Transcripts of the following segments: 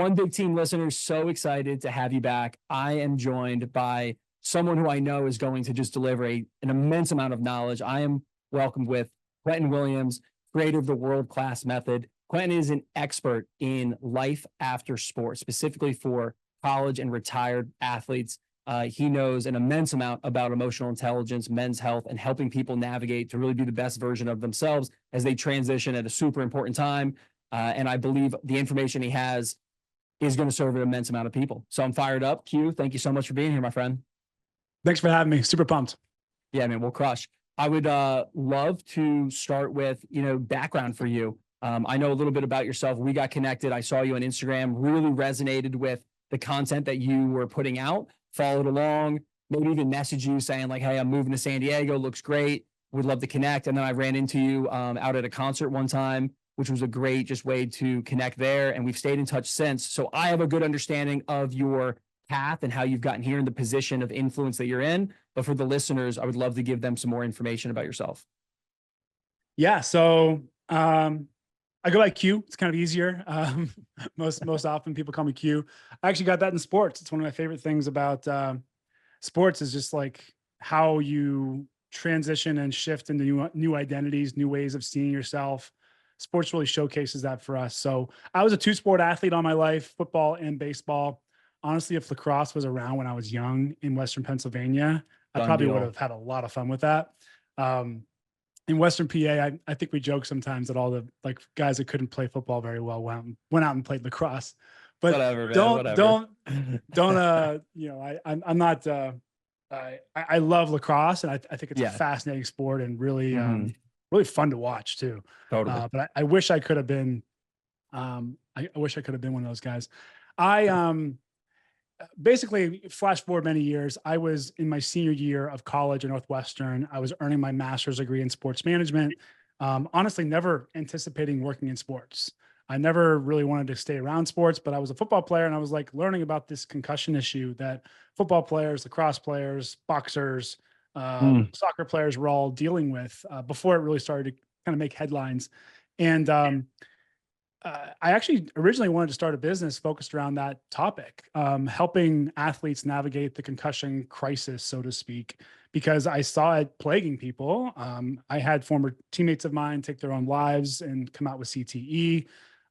One Big Team listeners, so excited to have you back. I am joined by someone who I know is going to just deliver an immense amount of knowledge. I am welcomed with Quentin Williams, creator of the world-class method. Quentin is an expert in life after sport, specifically for college and retired athletes. He knows an immense amount about emotional intelligence, men's health, and helping people navigate to really be the best version of themselves as they transition at a super important time. And I believe the information he has is going to serve an immense amount of people. So I'm fired up. Q, thank you so much for being here, my friend. Thanks for having me. Super pumped. Yeah, man, we'll crush. I would love to start with, background for you. I know a little bit about yourself. We got connected. I saw you on Instagram, really resonated with the content that you were putting out, followed along, maybe even messaged you saying like, hey, I'm moving to San Diego. Looks great. Would love to connect. And then I ran into you out at a concert one time, which was a great just way to connect there. And we've stayed in touch since. So I have a good understanding of your path and how you've gotten here in the position of influence that you're in. But for the listeners, I would love to give them some more information about yourself. Yeah. So I go by Q. It's kind of easier. Most often people call me Q. I actually got that in sports. It's one of my favorite things about sports is just like how you transition and shift into new identities, new ways of seeing yourself. Sports really showcases that for us. So I was a two-sport athlete all my life, football and baseball. Honestly, if lacrosse was around when I was young in Western Pennsylvania, I probably would have had a lot of fun with that. In Western PA, I think we joke sometimes that all the like guys that couldn't play football very well went out and played lacrosse. But whatever, man, don't I'm not I love lacrosse, and I think it's a fascinating sport and really really fun to watch too. Totally. But I wish I could have been I wish I could have been one of those guys. I basically flash forward many years. I was in my senior year of college at Northwestern. I was earning my master's degree in sports management. Honestly, never anticipating working in sports. I never really wanted to stay around sports, but I was a football player and I was like learning about this concussion issue that football players, lacrosse players, boxers, soccer players were all dealing with before it really started to kind of make headlines. And I actually originally wanted to start a business focused around that topic, helping athletes navigate the concussion crisis, so to speak, because I saw it plaguing people. I had former teammates of mine take their own lives and come out with CTE.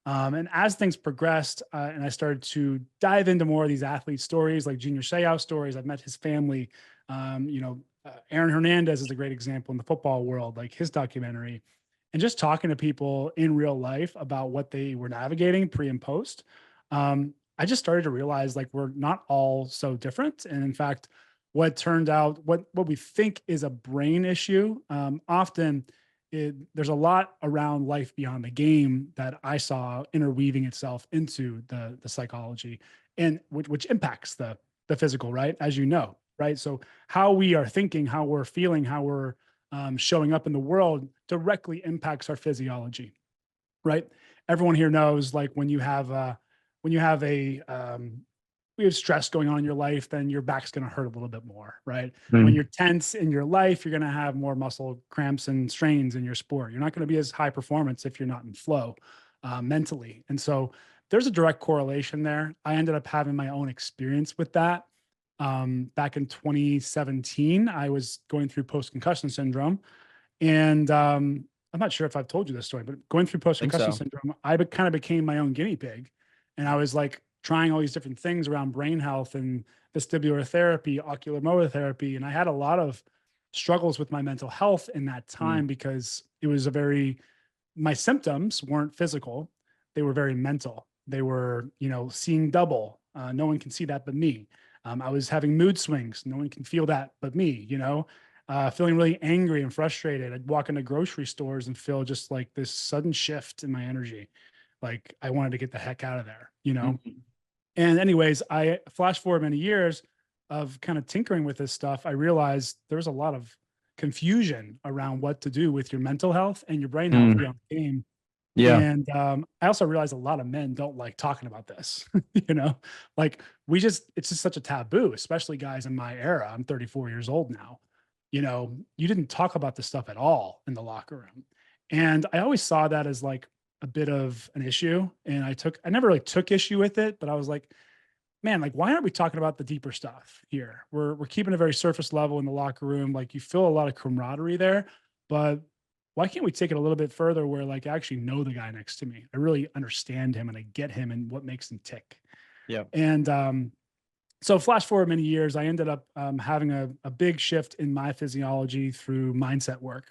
And as things progressed and I started to dive into more of these athlete stories, like Junior Seau stories, I've met his family. Aaron Hernandez is a great example in the football world, like his documentary. And just talking to people in real life about what they were navigating pre and post, I just started to realize like we're not all so different. And in fact, what turned out, what we think is a brain issue, often there's a lot around life beyond the game that I saw interweaving itself into the psychology, and which impacts the physical, right? As you know, right? So how we are thinking, how we're feeling, how we're showing up in the world directly impacts our physiology, right? Everyone here knows, like when you have stress going on in your life, then your back's going to hurt a little bit more, right? When you're tense in your life, you're going to have more muscle cramps and strains in your sport. You're not going to be as high performance if you're not in flow mentally. And so there's a direct correlation there. I ended up having my own experience with that. Back in 2017, I was going through post-concussion syndrome, and I'm not sure if I've told you this story, but going through post-concussion syndrome, I kind of became my own guinea pig, and I was like trying all these different things around brain health and vestibular therapy, ocular motor therapy, and I had a lot of struggles with my mental health in that time because it was my symptoms weren't physical; they were very mental. They were, seeing double. No one can see that but me. I was having mood swings. No one can feel that but me, feeling really angry and frustrated. I'd walk into grocery stores and feel just like this sudden shift in my energy. Like I wanted to get the heck out of there, And anyways, I flash forward many years of kind of tinkering with this stuff. I realized there's a lot of confusion around what to do with your mental health and your brain health beyond the game. Yeah. And I also realized a lot of men don't like talking about this, like it's just such a taboo, especially guys in my era. I'm 34 years old now. You didn't talk about this stuff at all in the locker room. And I always saw that as like a bit of an issue, and I never really took issue with it, but I was like, man, like, why aren't we talking about the deeper stuff here? We're keeping it very surface level in the locker room. Like, you feel a lot of camaraderie there, but why can't we take it a little bit further where, like, I actually know the guy next to me? I really understand him and I get him and what makes him tick. Yeah. And so flash forward many years, I ended up having a big shift in my physiology through mindset work.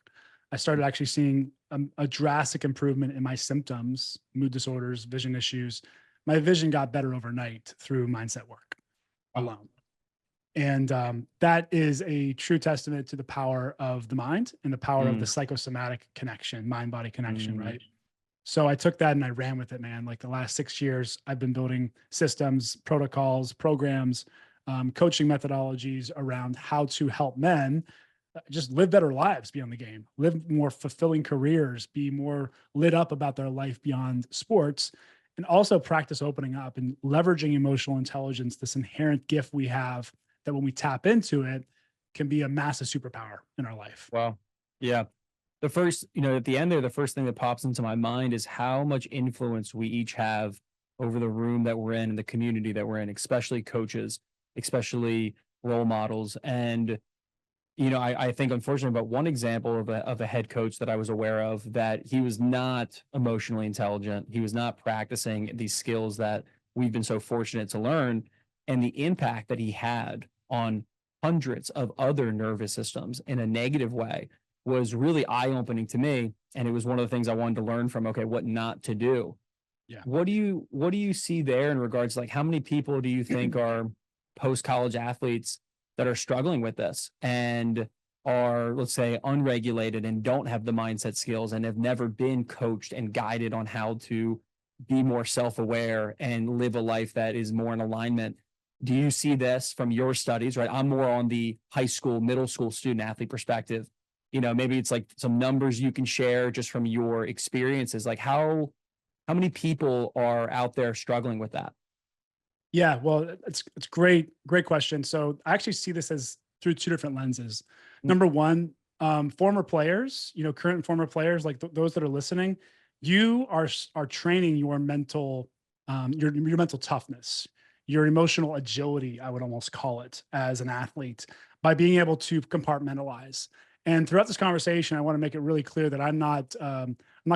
I started actually seeing a drastic improvement in my symptoms, mood disorders, vision issues. My vision got better overnight through mindset work alone. And that is a true testament to the power of the mind and the power of the psychosomatic connection, mind-body connection, right? So I took that and I ran with it, man. Like the last 6 years, I've been building systems, protocols, programs, coaching methodologies around how to help men just live better lives beyond the game, live more fulfilling careers, be more lit up about their life beyond sports, and also practice opening up and leveraging emotional intelligence, this inherent gift we have that when we tap into it can be a massive superpower in our life. Wow. Yeah. The first, at the end there, the first thing that pops into my mind is how much influence we each have over the room that we're in and the community that we're in, especially coaches, especially role models. And, I think unfortunately about one example of a head coach that I was aware of, that he was not emotionally intelligent. He was not practicing these skills that we've been so fortunate to learn, and the impact that he had on hundreds of other nervous systems in a negative way was really eye-opening to me. And it was one of the things I wanted to learn from, okay, what not to do. Yeah. What do you see there in regards to, like, how many people do you think are post-college athletes that are struggling with this and are, let's say, unregulated and don't have the mindset skills and have never been coached and guided on how to be more self-aware and live a life that is more in alignment? Do you see this from your studies, right? I'm more on the high school, middle school student athlete perspective. Maybe it's like some numbers you can share just from your experiences. Like how many people are out there struggling with that? Yeah, well, it's great question. So I actually see this as through two different lenses. Number one, former players, current and former players, like those that are listening, you are training your mental, your mental toughness, your emotional agility, I would almost call it, as an athlete, by being able to compartmentalize. And throughout this conversation, I want to make it really clear that I'm not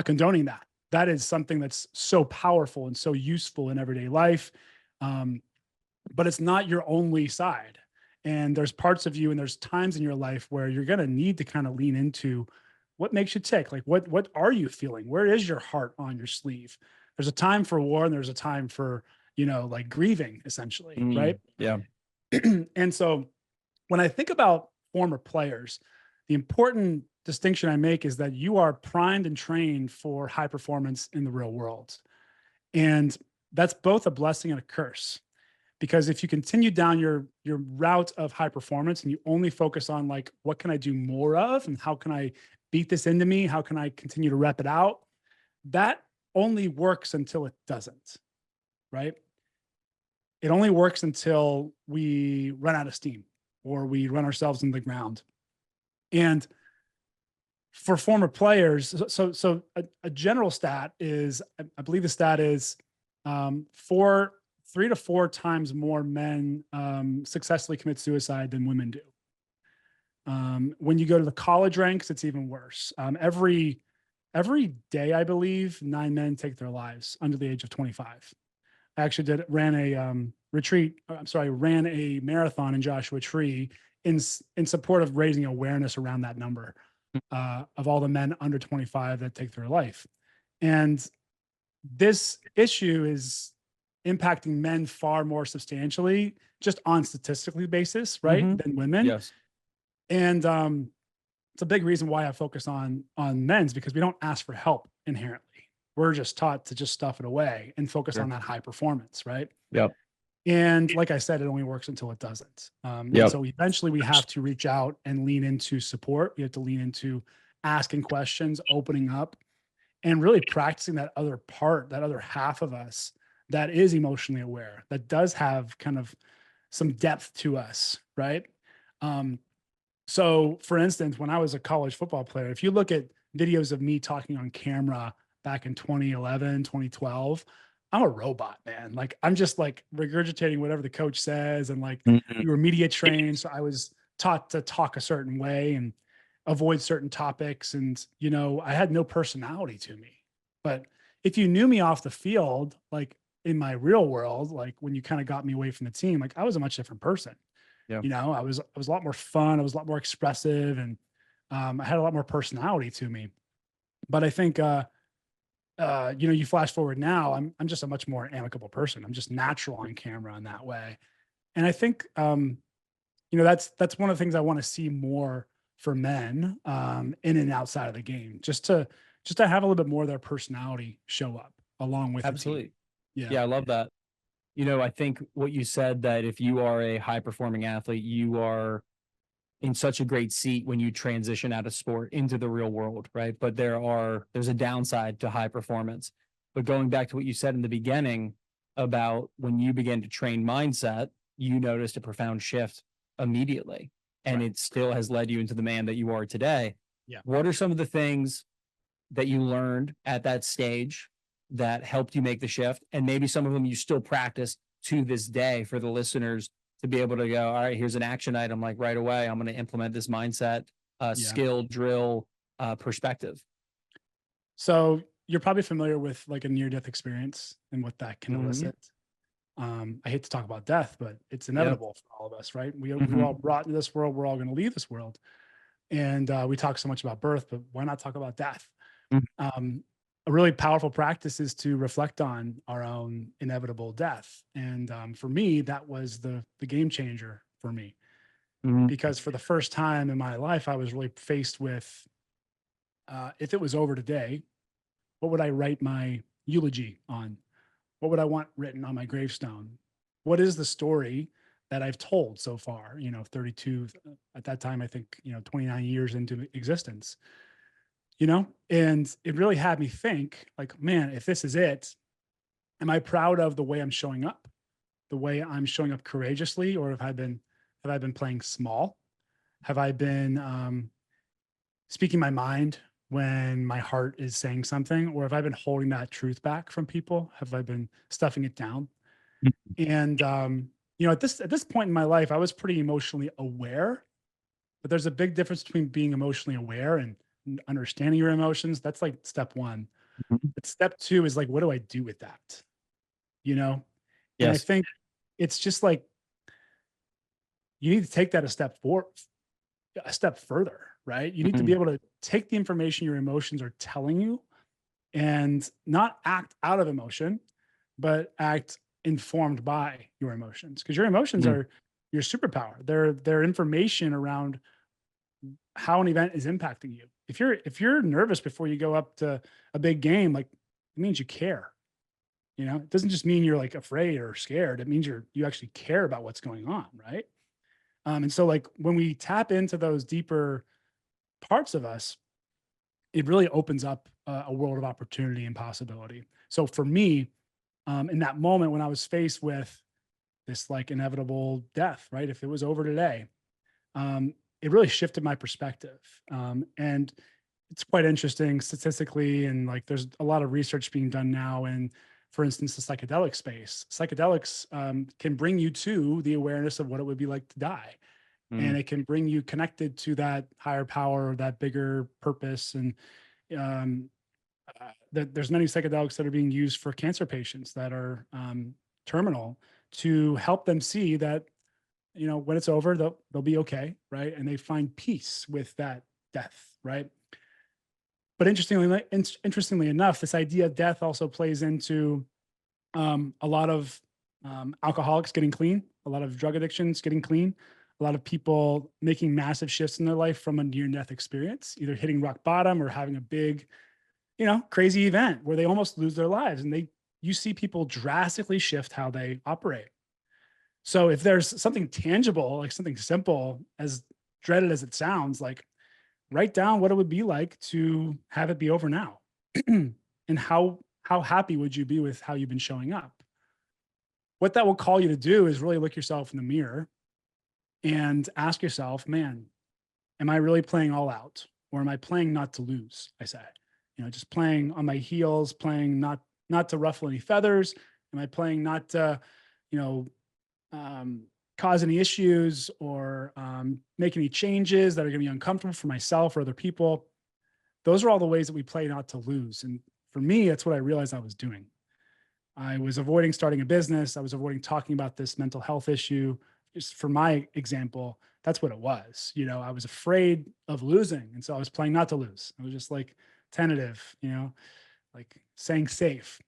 condoning that. That is something that's so powerful and so useful in everyday life. But it's not your only side. And there's parts of you and there's times in your life where you're going to need to kind of lean into what makes you tick. Like, what are you feeling? Where is your heart on your sleeve? There's a time for war and there's a time for, like grieving, essentially. Right. Yeah. And so when I think about former players, the important distinction I make is that you are primed and trained for high performance in the real world. And that's both a blessing and a curse, because if you continue down your route of high performance and you only focus on, like, what can I do more of and how can I beat this into me? How can I continue to rep it out? That only works until it doesn't, right? It only works until we run out of steam or we run ourselves into the ground. And for former players, so a general stat is, I believe the stat is 3 to 4 times more men successfully commit suicide than women do. When you go to the college ranks, it's even worse. Every day, I believe, 9 men take their lives under the age of 25. I actually ran a marathon in Joshua Tree in support of raising awareness around that number of all the men under 25 that take their life. And this issue is impacting men far more substantially, just on statistically basis, right, than women. Yes. And it's a big reason why I focus on men's, because we don't ask for help inherently. We're just taught to just stuff it away and focus on that high performance, right? Yep. And like I said, it only works until it doesn't. And so eventually we have to reach out and lean into support. We have to lean into asking questions, opening up, and really practicing that other part, that other half of us that is emotionally aware, that does have kind of some depth to us, right? So for instance, when I was a college football player, if you look at videos of me talking on camera back in 2011, 2012, I'm a robot, man. Like I'm just like regurgitating whatever the coach says. And like Mhm. we were media trained. So I was taught to talk a certain way and avoid certain topics. And, I had no personality to me. But if you knew me off the field, like in my real world, like when you kind of got me away from the team, like I was a much different person. Yeah. I was a lot more fun. I was a lot more expressive, and I had a lot more personality to me. But I think, you flash forward now, I'm just a much more amicable person. I'm just natural on camera in that way. And I think, that's one of the things I want to see more for men, in and outside of the game, just to have a little bit more of their personality show up along with the team. Absolutely. Yeah. Yeah, I love that. I think what you said, that if you are a high performing athlete, you are in such a great seat when you transition out of sport into the real world, right? But there's a downside to high performance. But going back to what you said in the beginning about when you began to train mindset, you noticed a profound shift immediately. And Right. it still has led you into the man that you are today. Yeah. What are some of the things that you learned at that stage that helped you make the shift? And maybe some of them you still practice to this day for the listeners to be able to go, all right, here's an action item, like right away, I'm going to implement this mindset, Yeah. skill, drill, perspective. So you're probably familiar with like a near death experience and what that can Mhm. elicit. I hate to talk about death, but it's Yep. inevitable for all of us, right? We were all Mhm. brought into this world. We're all going to leave this world. And we talk so much about birth, but why not talk about death? Mhm. A really powerful practice is to reflect on our own inevitable death. And for me, that was the game changer for me, Mhm. because for the first time in my life, I was really faced with, if it was over today, what would I write my eulogy on? What would I want written on my gravestone? What is the story that I've told so far? 32 at that time, I think, 29 years into existence, and it really had me think like, man, if this is it, am I proud of the way I'm showing up, the way I'm showing up courageously, or have I been playing small? Have I been speaking my mind when my heart is saying something, or have I been holding that truth back from people? Have I been stuffing it down? And at this point in my life, I was pretty emotionally aware, but there's a big difference between being emotionally aware and understanding your emotions. That's like step one. Mhm. But step two is like, what do I do with that? You know? And I Yes. think it's just like you need to take that a step further, right? You need to be Mhm. able to take the information your emotions are telling you and not act out of emotion, but act informed by your emotions. Because your emotions Mhm. are your superpower. They're information around how an event is impacting you. If you're nervous before you go up to a big game, like it means you care. It doesn't just mean you're like afraid or scared. It means you actually care about what's going on, right? And so like when we tap into those deeper parts of us, it really opens up a world of opportunity and possibility. So for me, in that moment when I was faced with this like inevitable death, right? If it was over today, it really shifted my perspective. And it's quite interesting statistically, and like there's a lot of research being done now. And for instance, the psychedelic space, psychedelics can bring you to the awareness of what it would be like to die, and Mhm. it can bring you connected to that higher power, that bigger purpose. And um, there's many psychedelics that are being used for cancer patients that are terminal, to help them see that when it's over, they'll be okay, right? And they find peace with that death, right? But interestingly enough, this idea of death also plays into a lot of alcoholics getting clean, a lot of drug addictions getting clean, a lot of people making massive shifts in their life from a near-death experience, either hitting rock bottom or having a big, crazy event where they almost lose their lives, and you see people drastically shift how they operate. So if there's something tangible, like something simple, as dreaded as it sounds, like write down what it would be like to have it be over now. And how happy would you be with how you've been showing up? What that will call you to do is really look yourself in the mirror and ask yourself, man, am I really playing all out, or am I playing not to lose? I say, just playing on my heels, playing not to ruffle any feathers? Am I playing not to, you know, cause any issues or make any changes that are going to be uncomfortable for myself or other people? Those are all the ways that we play not to lose. And for me, that's what I realized I was doing. I was avoiding starting a business. I was avoiding talking about this mental health issue. Just for my example, that's what it was. I was afraid of losing. And so I was playing not to lose. I was just like tentative, like saying safe.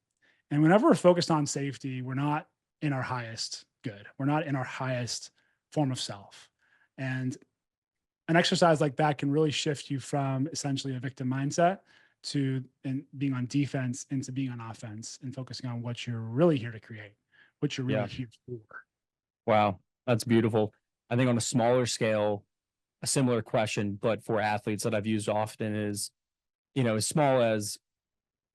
And whenever we're focused on safety, we're not in our highest good. We're not in our highest form of self. And an exercise like that can really shift you from essentially a victim mindset to being on defense into being on offense and focusing on what you're really here to create, what you're really Yeah. here for. Wow. That's beautiful. I think on a smaller scale, a similar question, but for athletes that I've used often is, as small as,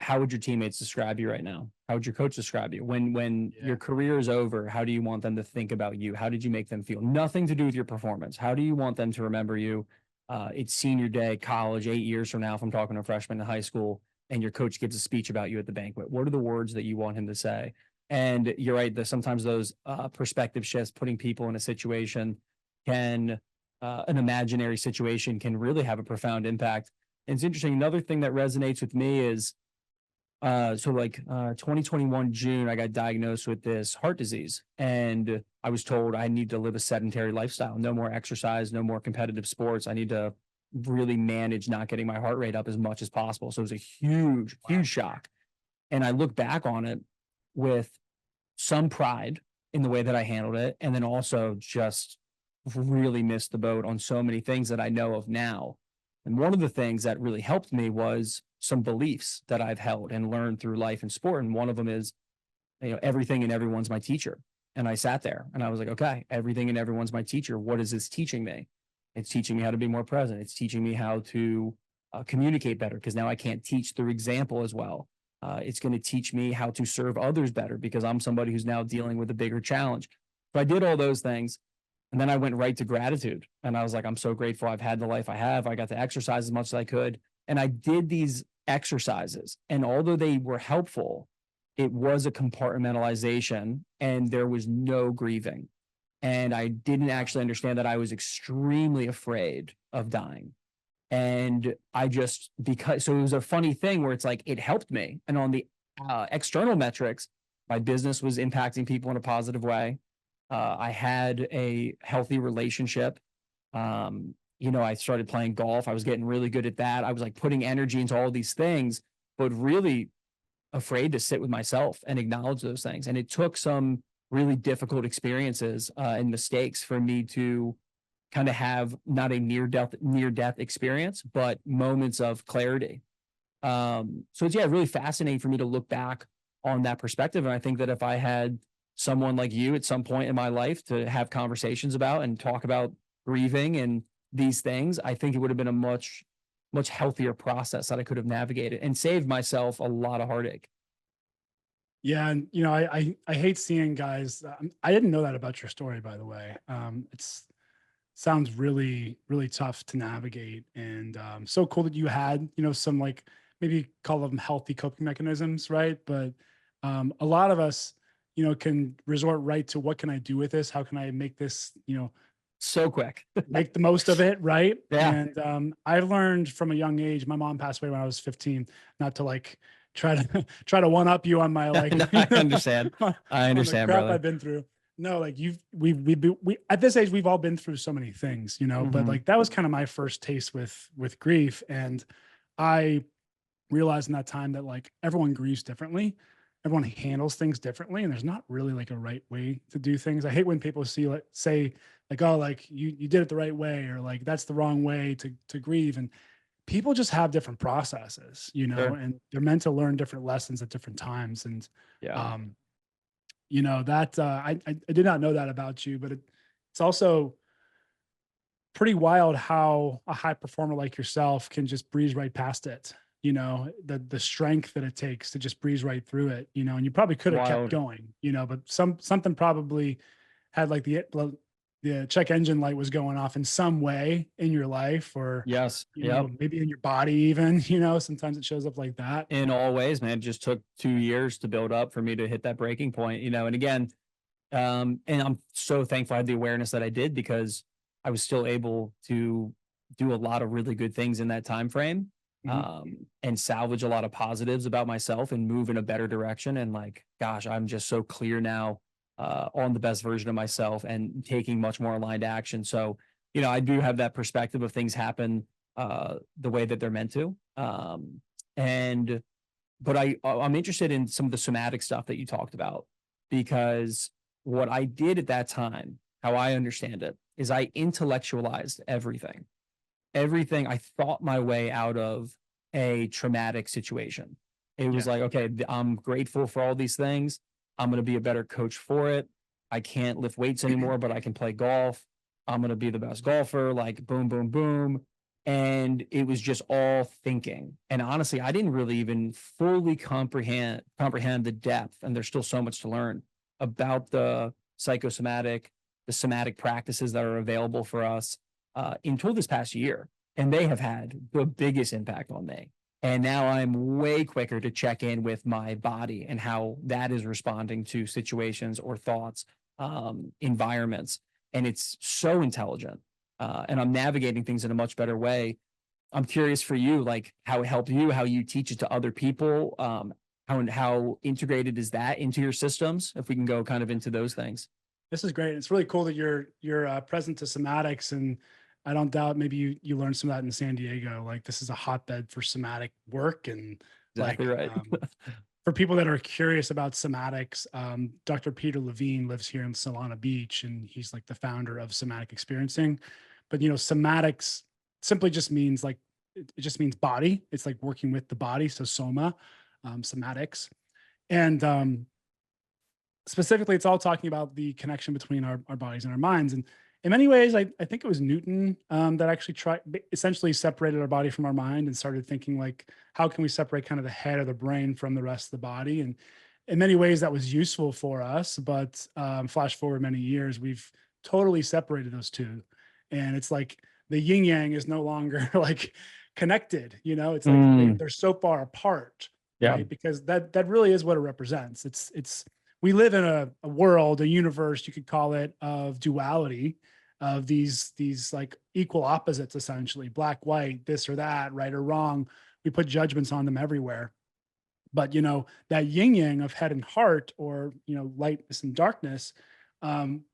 how would your teammates describe you right now? How would your coach describe you? When Yeah. your career is over, how do you want them to think about you? How did you make them feel? Nothing to do with your performance. How do you want them to remember you? It's senior day, college, 8 years from now, if I'm talking to a freshman in high school, and your coach gives a speech about you at the banquet. What are the words that you want him to say? And you're right, that sometimes those perspective shifts, putting people in a situation can, an imaginary situation can really have a profound impact. And it's interesting. Another thing that resonates with me is, 2021 June, I got diagnosed with this heart disease, and I was told I need to live a sedentary lifestyle, no more exercise, no more competitive sports. I need to really manage not getting my heart rate up as much as possible. So it was a huge, huge shock. And I look back on it with some pride in the way that I handled it, and then also just really missed the boat on so many things that I know of now. And one of the things that really helped me was some beliefs that I've held and learned through life and sport. And one of them is, everything and everyone's my teacher. And I sat there and I was like, okay, everything and everyone's my teacher. What is this teaching me? It's teaching me how to be more present. It's teaching me how to communicate better, because now I can't teach through example as well. It's going to teach me how to serve others better, because I'm somebody who's now dealing with a bigger challenge. So I did all those things. And then I went right to gratitude. And I was like, I'm so grateful I've had the life I have. I got to exercise as much as I could. And I did these exercises. And although they were helpful, it was a compartmentalization and there was no grieving. And I didn't actually understand that I was extremely afraid of dying. And so it was a funny thing where it's like, it helped me. And on the external metrics, my business was impacting people in a positive way. I had a healthy relationship. I started playing golf. I was getting really good at that. I was like putting energy into all these things, but really afraid to sit with myself and acknowledge those things. And it took some really difficult experiences and mistakes for me to kind of have not a near death experience, but moments of clarity. So it's really fascinating for me to look back on that perspective. And I think that if I had someone like you at some point in my life to have conversations about and talk about grieving and these things, I think it would have been a much, much healthier process that I could have navigated and saved myself a lot of heartache. Yeah. And, I hate seeing guys. I didn't know that about your story, by the way. It's sounds really, really tough to navigate, and so cool that you had, some, like, maybe call them healthy coping mechanisms. Right. But a lot of us, can resort right to, what can I do with this? How can I make this, So quick. make the most of it? Right. Yeah. And I learned from a young age. My mom passed away when I was 15. Not to like try to one up you on my, like, I understand. I on the understand, crap brother. I've been through. No, like, we at this age, we've all been through so many things, but Mhm. like, that was kind of my first taste with grief. And I realized in that time that, like, everyone grieves differently. Everyone handles things differently. And there's not really like a right way to do things. I hate when people say like, oh, like, you did it the right way, or like, that's the wrong way to grieve. And people just have different processes, Sure. and they're meant to learn different lessons at different times. And, Yeah. um, that I did not know that about you, but it's also pretty wild how a high performer like yourself can just breeze right past it. The strength that it takes to just breeze right through it. And you probably could have kept Wild. going. But something probably had, like, the check engine light was going off in some way in your life, or, Yes. you Yep. know, maybe in your body even, you know, sometimes it shows up like that. In all ways, man, it just took 2 years to build up for me to hit that breaking point, and again, and I'm so thankful I had the awareness that I did, because I was still able to do a lot of really good things in that time frame, Mhm. and salvage a lot of positives about myself and move in a better direction. And like, gosh, I'm just so clear now, on the best version of myself and taking much more aligned action. So, I do have that perspective of things happen the way that they're meant to. And but I'm interested in some of the somatic stuff that you talked about, because what I did at that time, how I understand it, is I intellectualized everything. Everything I thought my way out of a traumatic situation. It was Yeah. like, okay, I'm grateful for all these things. I'm going to be a better coach for it. I can't lift weights anymore, but I can play golf. I'm going to be the best golfer, like boom, boom, boom. And it was just all thinking. And honestly, I didn't really even fully comprehend the depth. And there's still so much to learn about the psychosomatic, the somatic practices that are available for us, until this past year. And they have had the biggest impact on me. And now I'm way quicker to check in with my body and how that is responding to situations or thoughts, environments. And it's so intelligent. And I'm navigating things in a much better way. I'm curious for you, like how it helped you, how you teach it to other people, how integrated is that into your systems? If we can go kind of into those things. This is great. It's really cool that you're present to somatics, and I don't doubt maybe you learned some of that in San Diego. Like, this is a hotbed for somatic work, and Exactly like, right. for people that are curious about somatics, Dr. Peter Levine lives here in Solana Beach, and he's like the founder of somatic experiencing. But somatics simply just means like, it just means body. It's like working with the body, so soma, somatics, and specifically, it's all talking about the connection between our bodies and our minds. And in many ways, I think it was Newton, that actually essentially separated our body from our mind and started thinking like, how can we separate kind of the head or the brain from the rest of the body? And in many ways, that was useful for us. But flash forward many years, we've totally separated those two, and it's like the yin yang is no longer like connected. It's like Mm, they're so far apart, yeah. right? Because that really is what it represents. It's we live in a world, a universe, you could call it, of duality, of these like equal opposites, essentially black, white, this or that, right or wrong. We put judgments on them everywhere. But that yin yang of head and heart, or lightness and darkness,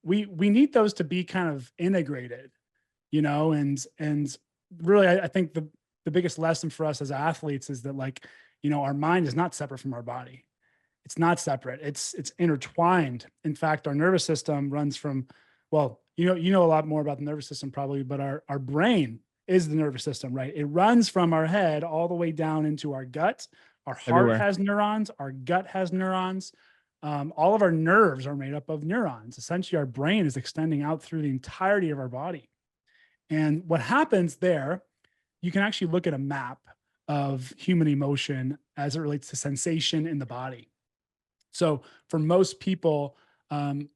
we need those to be kind of integrated, and really, I think the biggest lesson for us as athletes is that, like, our mind is not separate from our body. It's not separate. It's intertwined. In fact, our nervous system runs from, well, you know a lot more about the nervous system probably, but our brain is the nervous system, right? It runs from our head all the way down into our gut. Our heart Everywhere. has neurons. Our gut has neurons. All of our nerves are made up of neurons. Essentially, our brain is extending out through the entirety of our body. And what happens there, you can actually look at a map of human emotion as it relates to sensation in the body. So for most people,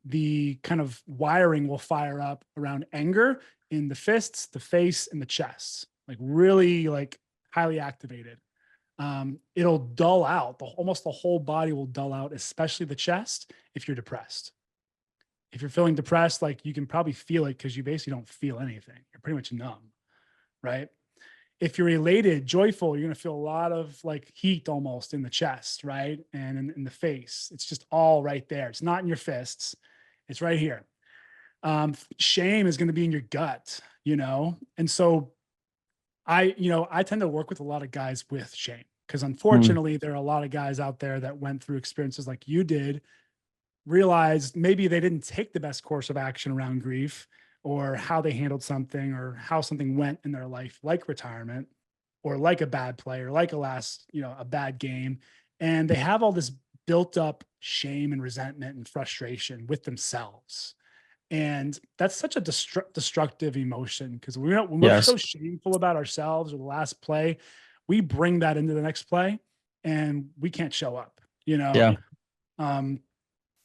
the kind of wiring will fire up around anger in the fists, the face, and the chest, like really like highly activated. It'll dull out. Almost the whole body will dull out, especially the chest if you're depressed. If you're feeling depressed, like, you can probably feel it because you basically don't feel anything. You're pretty much numb, right? If you're elated, joyful, you're going to feel a lot of like heat almost in the chest, right? And in the face. It's just all right there. It's not in your fists. It's right here. Shame is going to be in your gut, And so I tend to work with a lot of guys with shame, because Mm, unfortunately, there are a lot of guys out there that went through experiences like you did, realized maybe they didn't take the best course of action around grief, or how they handled something, or how something went in their life, like retirement, or like a bad play, or like a bad game. And they have all this built up shame and resentment and frustration with themselves. And that's such a destructive emotion, because when we're yes. so shameful about ourselves or the last play, we bring that into the next play, and we can't show up, you know? Yeah. Um,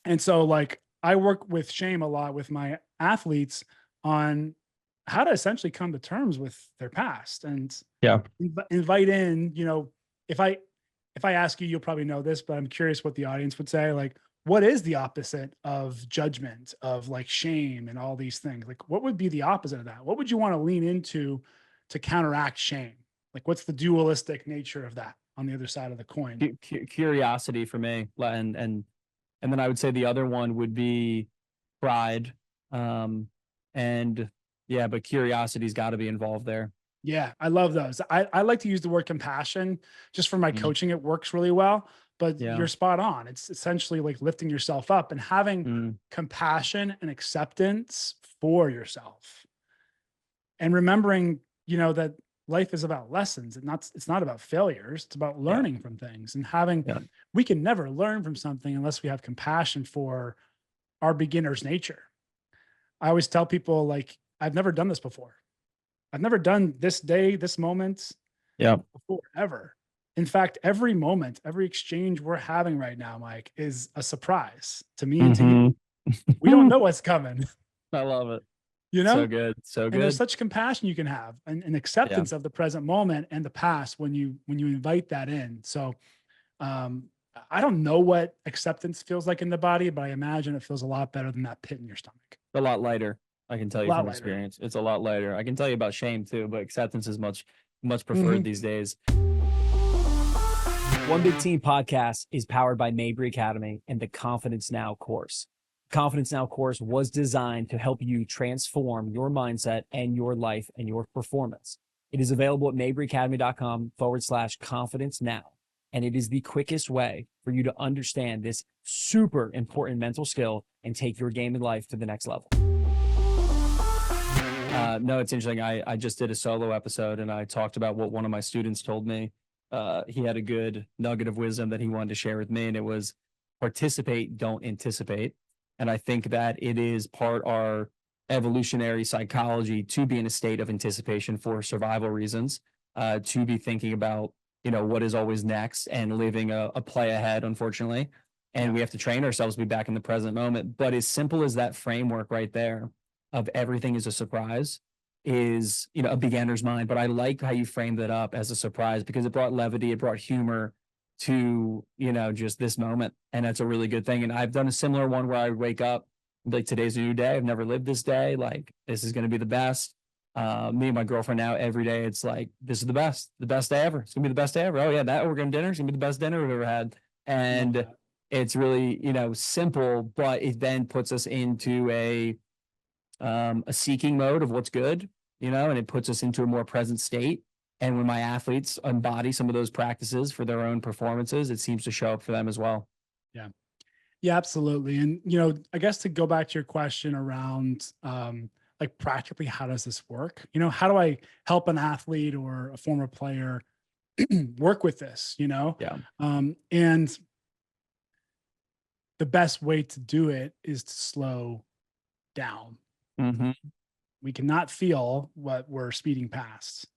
and so, like, I work with shame a lot with my athletes on how to essentially come to terms with their past and Yeah. invite in, if I ask you, you'll probably know this, but I'm curious what the audience would say. Like, what is the opposite of judgment, of like shame and all these things? Like, what would be the opposite of that? What would you want to lean into to counteract shame? Like, what's the dualistic nature of that on the other side of the coin? Curiosity for me. And then I would say the other one would be pride. And yeah, but curiosity's got to be involved there. Yeah, I love those. I like to use the word compassion just for my Mhm. coaching. It works really well, but Yeah. you're spot on. It's essentially like lifting yourself up and having Mm. compassion and acceptance for yourself. And remembering, that life is about lessons and it's not about failures. It's about learning from things and Yeah. we can never learn from something unless we have compassion for our beginner's nature. I always tell people, like, I've never done this before. I've never done this day, this moment Yeah. before, ever. In fact, every moment, every exchange we're having right now, Mike, is a surprise to me and to you. Mhm. We don't know what's coming, I love it. you So know? good. So And there's good. such compassion you can have and Yeah. acceptance of the present moment and the past when you invite that in. So I don't know what acceptance feels like in the body, but I imagine it feels a lot better than that pit in your stomach. A lot lighter. I can tell A you lot from lighter. experience. It's a lot lighter. I can tell you about shame too, but acceptance is much preferred Mhm. these days. One Big Team podcast is powered by Mabry Academy and the Confidence Now course. Confidence Now course was designed to help you transform your mindset and your life and your performance. It is available at mabryacademy.com/confidence now. And it is the quickest way for you to understand this super important mental skill and take your game in life to the next level. No, it's interesting. I just did a solo episode and I talked about what one of my students told me. He had a good nugget of wisdom that he wanted to share with me, and it was participate, don't anticipate. And I think that it is part our evolutionary psychology to be in a state of anticipation for survival reasons, to be thinking about, what is always next and living a play ahead, unfortunately. And we have to train ourselves to be back in the present moment. But as simple as that framework right there of everything is a surprise is, a beginner's mind. But I like how you framed it up as a surprise because it brought levity, it brought humor to, just this moment. And that's a really good thing. And I've done a similar one where I wake up, like, today's a new day. I've never lived this day. Like, this is going to be the best. Me and my girlfriend now, every day, it's like, this is the best day ever. It's gonna be the best day ever. Oh yeah, that we're going to dinner. It's gonna be the best dinner we've ever had. And it's really, simple, but it then puts us into a seeking mode of what's good, and it puts us into a more present state. And when my athletes embody some of those practices for their own performances, it seems to show up for them as well. Yeah. Yeah, absolutely. And, I guess to go back to your question around, like, practically, how does this work? How do I help an athlete or a former player work with this, Yeah. And the best way to do it is to slow down. Mm-hmm. We cannot feel what we're speeding past,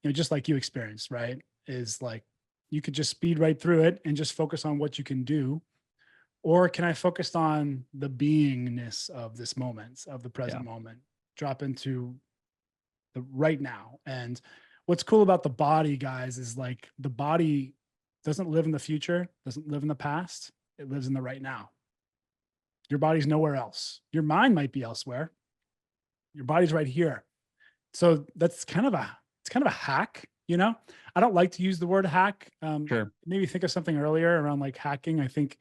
just like you experienced, right? Is like, you could just speed right through it and just focus on what you can do. Or can I focus on the beingness of this moment, of the present moment, drop into the right now? And what's cool about the body, guys, is like the body doesn't live in the future, doesn't live in the past. It lives in the right now. Your body's nowhere else. Your mind might be elsewhere. Your body's right here. So that's kind of a hack, I don't like to use the word hack. Sure. Maybe think of something earlier around like hacking. I think,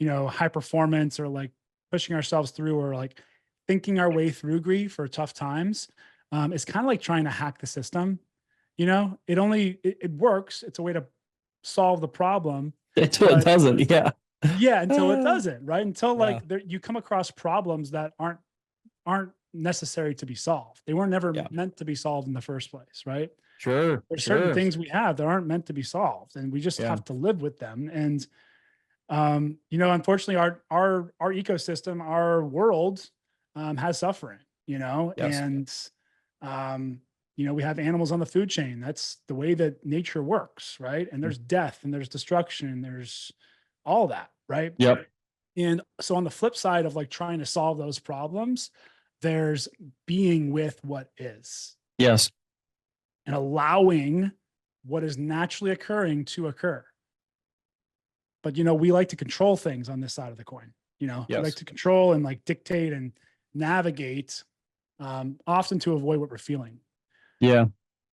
high performance or like pushing ourselves through or like thinking our way through grief or tough times. It's kind of like trying to hack the system. It works. It's a way to solve the problem. Until it doesn't. Yeah. Yeah. Until it doesn't, right? Until Yeah. like you come across problems that aren't necessary to be solved. They weren't never meant to be solved in the first place, right? Sure. There's certain things we have that aren't meant to be solved, and we just have to live with them. And unfortunately, our ecosystem, our world, has suffering. And we have animals on the food chain. That's the way that nature works, right? And there's death, and there's destruction, there's all that, right? Yep. And so on the flip side of like trying to solve those problems, there's being with what is Yes. and allowing what is naturally occurring to occur. But, we like to control things on this side of the coin. We like Yes. to control and like dictate and navigate, often to avoid what we're feeling. Yeah.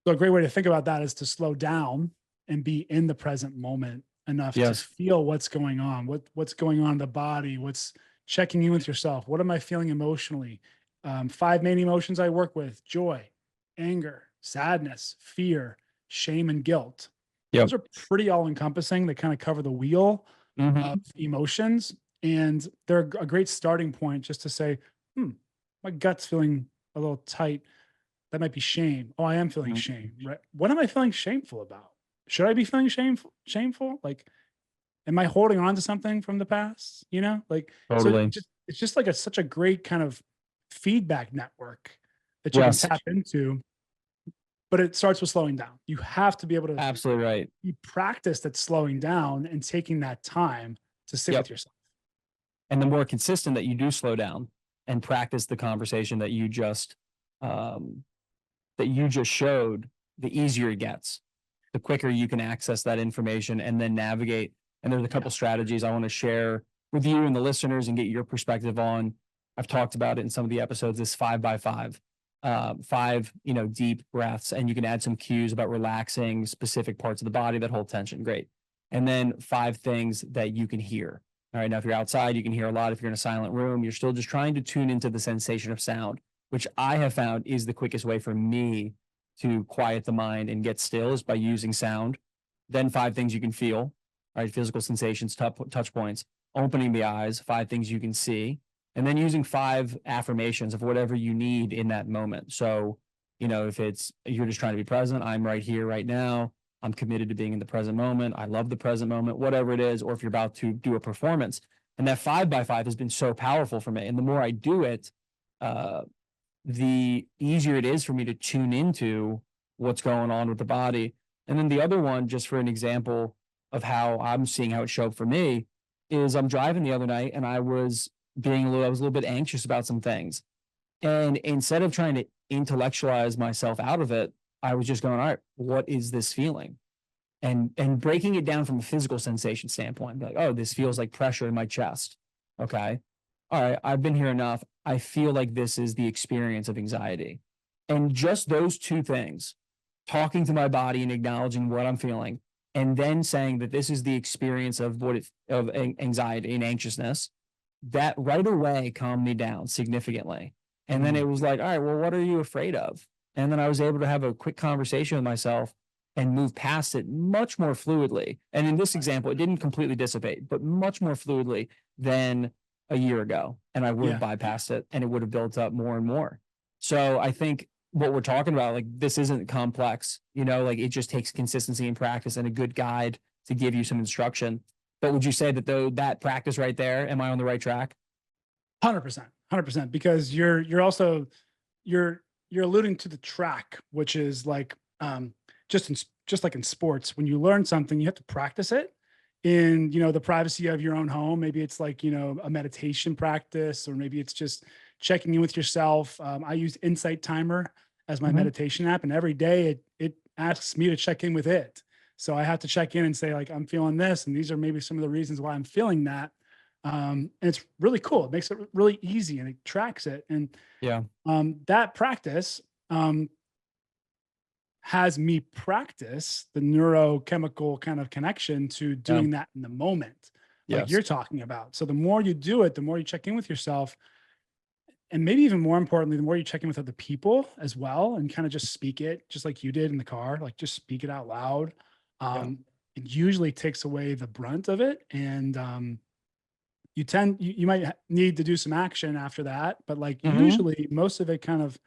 So a great way to think about that is to slow down and be in the present moment enough to Yes. feel what's going on, what's going on in the body, what's checking in with yourself. What am I feeling emotionally? Five main emotions I work with: joy, anger, sadness, fear, shame, and guilt. Yep. Those are pretty all encompassing. They kind of cover the wheel Hmm. of emotions. And they're a great starting point just to say, my gut's feeling a little tight. That might be shame. Oh, I am feeling shame. Right. What am I feeling shameful about? Should I be feeling shameful? Like, am I holding on to something from the past? So Totally. it's just like such a great kind of feedback network that you can Yes. tap into, but it starts with slowing down. You have to be able to Absolutely right. be practiced at slowing down and taking that time to sit Yep. with yourself. And the more consistent that you do slow down and practice the conversation um, that you just showed, the easier it gets. The quicker you can access that information and then navigate. And there's a Yeah. couple strategies I want to share with you and the listeners and get your perspective on. I've talked about it in some of the episodes. This 5 by 5, five deep breaths, and you can add some cues about relaxing specific parts of the body that hold tension. Great. And then 5 things that you can hear. All right. Now, if you're outside, you can hear a lot. If you're in a silent room, you're still just trying to tune into the sensation of sound, which I have found is the quickest way for me to quiet the mind and get still, is by using sound. Then 5 things you can feel, right? Physical sensations, touch points, opening the eyes, 5 things you can see, and then using 5 affirmations of whatever you need in that moment. So, if you're just trying to be present, I'm right here, right now. I'm committed to being in the present moment. I love the present moment, whatever it is, or if you're about to do a performance. And that 5 by 5 has been so powerful for me. And the more I do it, uh, the easier it is for me to tune into what's going on with the body. And then the other one, just for an example of how I'm seeing how it showed up for me, is I'm driving the other night and I was I was a little bit anxious about some things. And instead of trying to intellectualize myself out of it, I was just going, all right, what is this feeling? And breaking it down from a physical sensation standpoint, like, oh, this feels like pressure in my chest. Okay. All right, I've been here enough. I feel like this is the experience of anxiety. And just those 2 things, talking to my body and acknowledging what I'm feeling, and then saying that this is the experience of anxiety and anxiousness, that right away calmed me down significantly. And then it was like, all right, well, what are you afraid of? And then I was able to have a quick conversation with myself and move past it much more fluidly. And in this example, it didn't completely dissipate, but much more fluidly than a year ago. And I would have Yeah. bypassed it and it would have built up more and more. So I think what we're talking about, like, this isn't complex, like, it just takes consistency and practice and a good guide to give you some instruction. But would you say that that practice right there, am I on the right track? 100%, 100%, because you're also you're you're alluding to the track, which is like, just like in sports, when you learn something, you have to practice it in, the privacy of your own home. Maybe it's like, a meditation practice, or maybe it's just checking in with yourself. I use Insight Timer as my Mhm. meditation app, and every day it asks me to check in with it. So I have to check in and say, like, I'm feeling this, and these are maybe some of the reasons why I'm feeling that. And it's really cool. It makes it really easy and it tracks it. And Yeah. that practice has me practice the neurochemical kind of connection to Yeah. doing that in the moment, like Yes. you're talking about. So the more you do it, the more you check in with yourself. And maybe even more importantly, the more you check in with other people as well, and kind of just speak it, just like you did in the car, like just speak it out loud. Yeah. It usually takes away the brunt of it. And you might need to do some action after that, but like Mhm. usually most of it kind of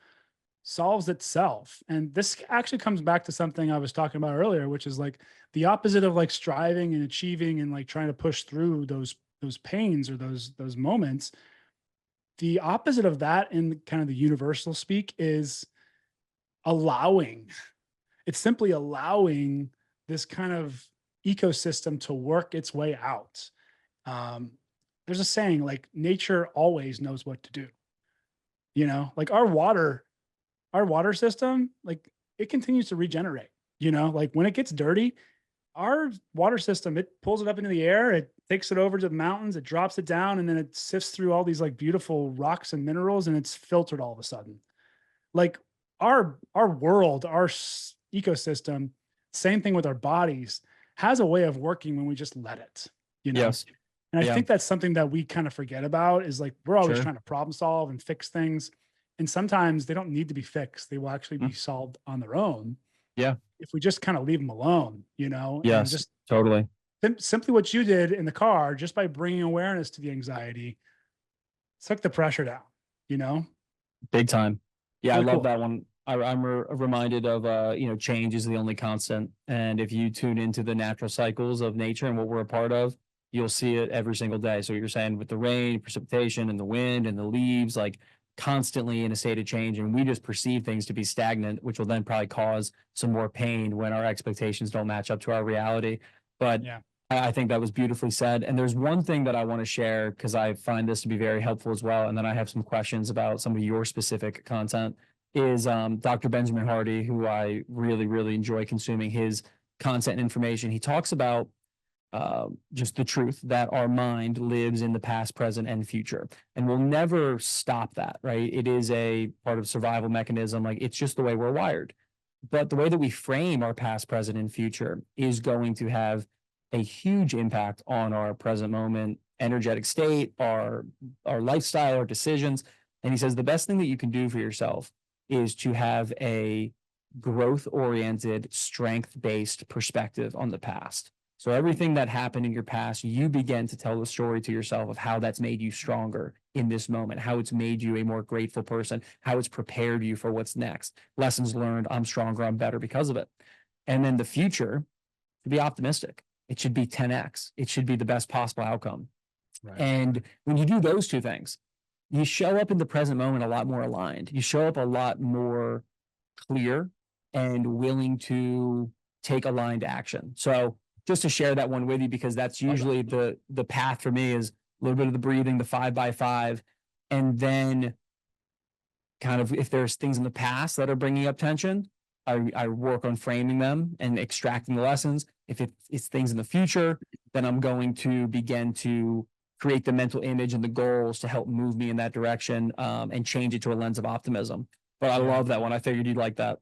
solves itself. And this actually comes back to something I was talking about earlier, which is like the opposite of like striving and achieving and like trying to push through those pains or those moments. The opposite of that in kind of the universal speak is allowing. It's simply allowing this kind of ecosystem to work its way out. Um, there's a saying like nature always knows what to do. Like our water system, like it continues to regenerate, like when it gets dirty, our water system, it pulls it up into the air, it takes it over to the mountains, it drops it down, and then it sifts through all these like beautiful rocks and minerals, and it's filtered all of a sudden. Like our world, ecosystem, same thing with our bodies, has a way of working when we just let it, you know. Yes. And I Yeah. think that's something that we kind of forget about is like we're always Sure. trying to problem solve and fix things. And sometimes they don't need to be fixed. They will actually Mm. be solved on their own Yeah. if we just kind of leave them alone, and Yes. just Totally. simply what you did in the car, just by bringing awareness to the anxiety, took the pressure down, you know? Big time. Yeah, I Really love cool. that one. I'm reminded of, change is the only constant. And if you tune into the natural cycles of nature and what we're a part of, you'll see it every single day. So you're saying with the rain, precipitation, and the wind and the leaves, like constantly in a state of change. And we just perceive things to be stagnant, which will then probably cause some more pain when our expectations don't match up to our reality. But Yeah. I think that was beautifully said. And there's one thing that I want to share because I find this to be very helpful as well. And then I have some questions about some of your specific content. Is Dr. Benjamin Hardy, who I really, really enjoy consuming his content and information. He talks about just the truth that our mind lives in the past, present, and future, and we'll never stop that. Right? It is a part of survival mechanism. Like it's just the way we're wired. But the way that we frame our past, present, and future is going to have a huge impact on our present moment, energetic state, our lifestyle, our decisions. And he says the best thing that you can do for yourself is to have a growth oriented, strength based perspective on the past. So everything that happened in your past, you begin to tell the story to yourself of how that's made you stronger in this moment, how it's made you a more grateful person, how it's prepared you for what's next. Lessons learned, I'm stronger, I'm better because of it. And then the future, to be optimistic. It should be 10x. It should be the best possible outcome. Right. And when you do those two things, you show up in the present moment a lot more aligned. You show up a lot more clear and willing to take aligned action. So just to share that one with you, because that's Love that. usually the path for me is a little bit of the breathing, the 5x5, and then kind of if there's things in the past that are bringing up tension, I work on framing them and extracting the lessons. If it's things in the future, then I'm going to begin to create the mental image and the goals to help move me in that direction, and change it to a lens of optimism. But I Yeah. love that one. I figured you'd like that.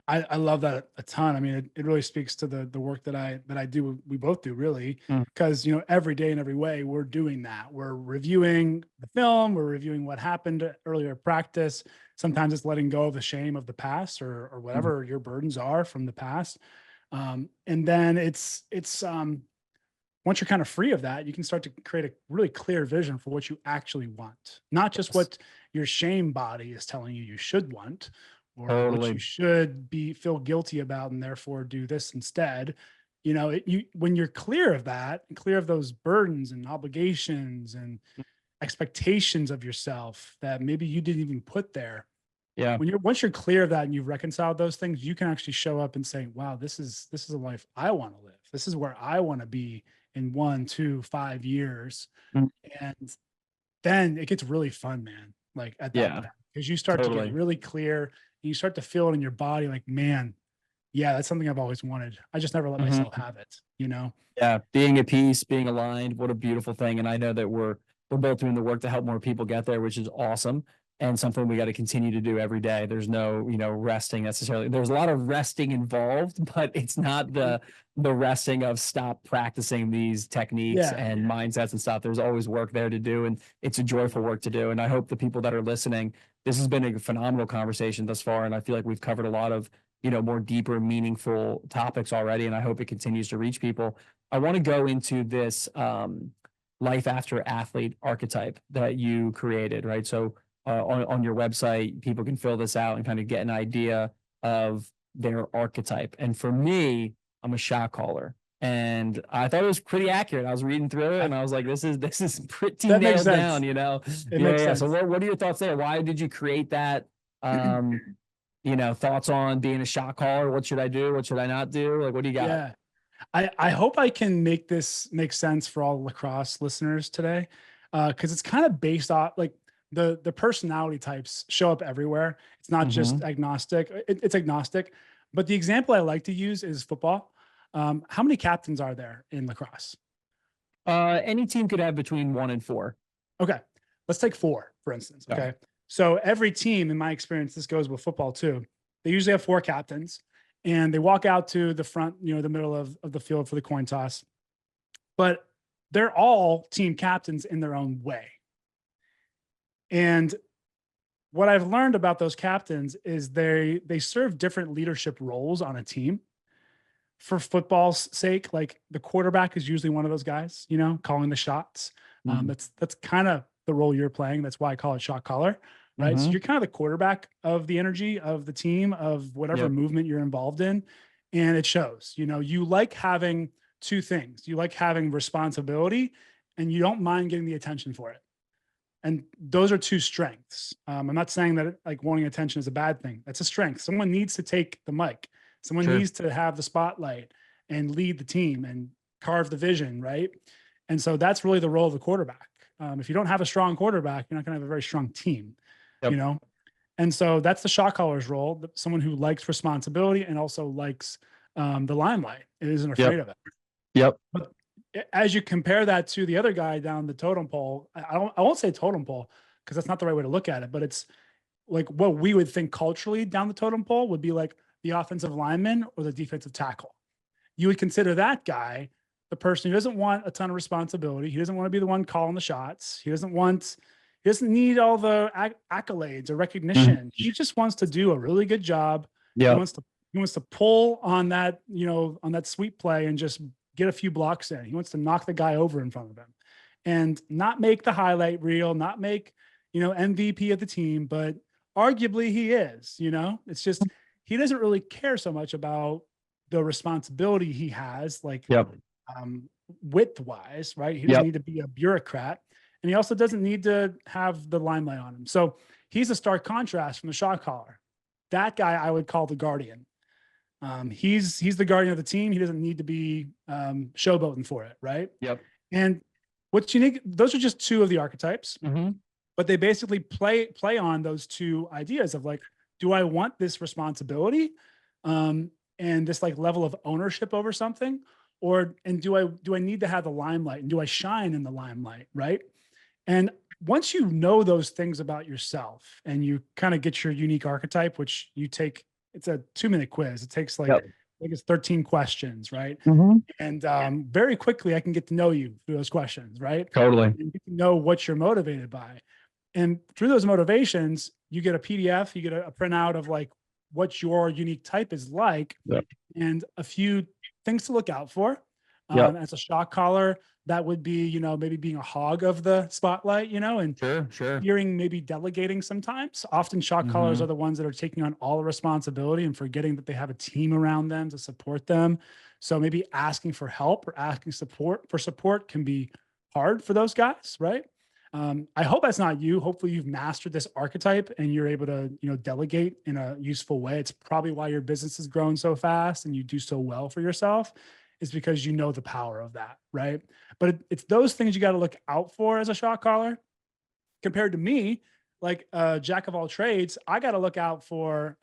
I love that a ton. I mean, it really speaks to the work that I do. We both do really, Mm. because every day in every way we're doing that. We're reviewing the film. We're reviewing what happened earlier at practice. Sometimes it's letting go of the shame of the past or Mhm. whatever your burdens are from the past. And then it's once you're kind of free of that, you can start to create a really clear vision for what you actually want, not just Yes. what your shame body is telling you should want, or what you Totally. should feel guilty about, and therefore do this instead. When you're clear of that, and clear of those burdens and obligations and expectations of yourself that maybe you didn't even put there, Yeah. once you're clear of that and you've reconciled those things, you can actually show up and say, wow, this is a life I want to live. This is where I want to be in 1, 2, 5 years. Mm. And then it gets really fun, man. Like at that Yeah. point, because you start to get Totally. really clear and you start to feel it in your body like, man, yeah, that's something I've always wanted. I just never let myself Mhm. have it. Yeah, being at peace, being aligned, what a beautiful thing. And I know that we're both doing the work to help more people get there, which is awesome. And something we got to continue to do every day. There's no, resting necessarily. There's a lot of resting involved, but it's not the resting of stop practicing these techniques Yeah. and mindsets and stuff. There's always work there to do, and it's a joyful work to do. And I hope the people that are listening, this has been a phenomenal conversation thus far, and I feel like we've covered a lot of more deeper, meaningful topics already, and I hope it continues to reach people. I want to go into this life after athlete archetype that you created, right? So on your website, people can fill this out and kind of get an idea of their archetype. And for me, I'm a shot caller. And I thought it was pretty accurate. I was reading through it I, and I was like, this is pretty that makes nailed down, sense. It Yeah, makes yeah. So sense. what are your thoughts there? Why did you create that? Um, thoughts on being a shot caller? What should I do? What should I not do? Like, what do you got? Yeah. I hope I can make this make sense for all lacrosse listeners today. Because it's kind of based off like the personality types show up everywhere. It's not just agnostic. It's agnostic. But the example I like to use is football. How many captains are there in lacrosse? Any team could have between 1 and 4. Okay. Let's take 4, for instance. Yeah. Okay. So every team, in my experience, this goes with football too. They usually have 4 captains and they walk out to the front, the middle of the field for the coin toss. But they're all team captains in their own way. And what I've learned about those captains is they serve different leadership roles on a team. For football's sake, like the quarterback is usually one of those guys, calling the shots. That's kind of the role you're playing. That's why I call it shot caller, right? So you're kind of the quarterback of the energy of the team, of whatever movement you're involved in. And it shows, you like having 2 things. You like having responsibility and you don't mind getting the attention for it. And those are 2 strengths. I'm not saying that like wanting attention is a bad thing. That's a strength. Someone needs to take the mic. Someone needs to have the spotlight and lead the team and carve the vision, right? And so that's really the role of the quarterback. If you don't have a strong quarterback, you're not going to have a very strong team, And so that's the shot caller's role, someone who likes responsibility and also likes the limelight and isn't afraid of it. But as you compare that to the other guy down the totem pole, I won't say totem pole because that's not the right way to look at it, but it's like what we would think culturally down the totem pole would be like the offensive lineman or the defensive tackle. You would consider that guy the person who doesn't want a ton of responsibility. He doesn't want to be the one calling the shots. He doesn't need all the accolades or recognition. He just wants to do a really good job. He wants to pull on that, on that sweep play and just get a few blocks in. He wants to knock the guy over in front of him and not make the highlight reel, not make, MVP of the team, but arguably he is, it's just, he doesn't really care so much about the responsibility he has, like width wise, right? He doesn't need to be a bureaucrat. And he also doesn't need to have the limelight on him. So he's a stark contrast from the shot caller. That guy I would call the guardian. He's the guardian of the team. He doesn't need to be showboating for it, right? And what's unique, those are just 2 of the archetypes, but they basically play on those 2 ideas of like, do I want this responsibility and this like level of ownership over something? And do I need to have the limelight and do I shine in the limelight, right? And once you know those things about yourself and you kind of get your unique archetype, which you take, it's a 2-minute quiz. It takes like, I think it's 13 questions, right? And very quickly I can get to know you through those questions, right? Totally. And get to know what you're motivated by. And through those motivations, you get a PDF, you get a printout of like what your unique type is like and a few things to look out for. As a shot caller, that would be, maybe being a hog of the spotlight, and fearing maybe delegating sometimes. Often shot callers are the ones that are taking on all the responsibility and forgetting that they have a team around them to support them. So maybe asking for help or asking support can be hard for those guys, right? I hope that's not you. Hopefully you've mastered this archetype and you're able to, delegate in a useful way. It's probably why your business has grown so fast and you do so well for yourself, is because you know the power of that, right? But it's those things you got to look out for as a shot caller. Compared to me, like a jack of all trades, I got to look out for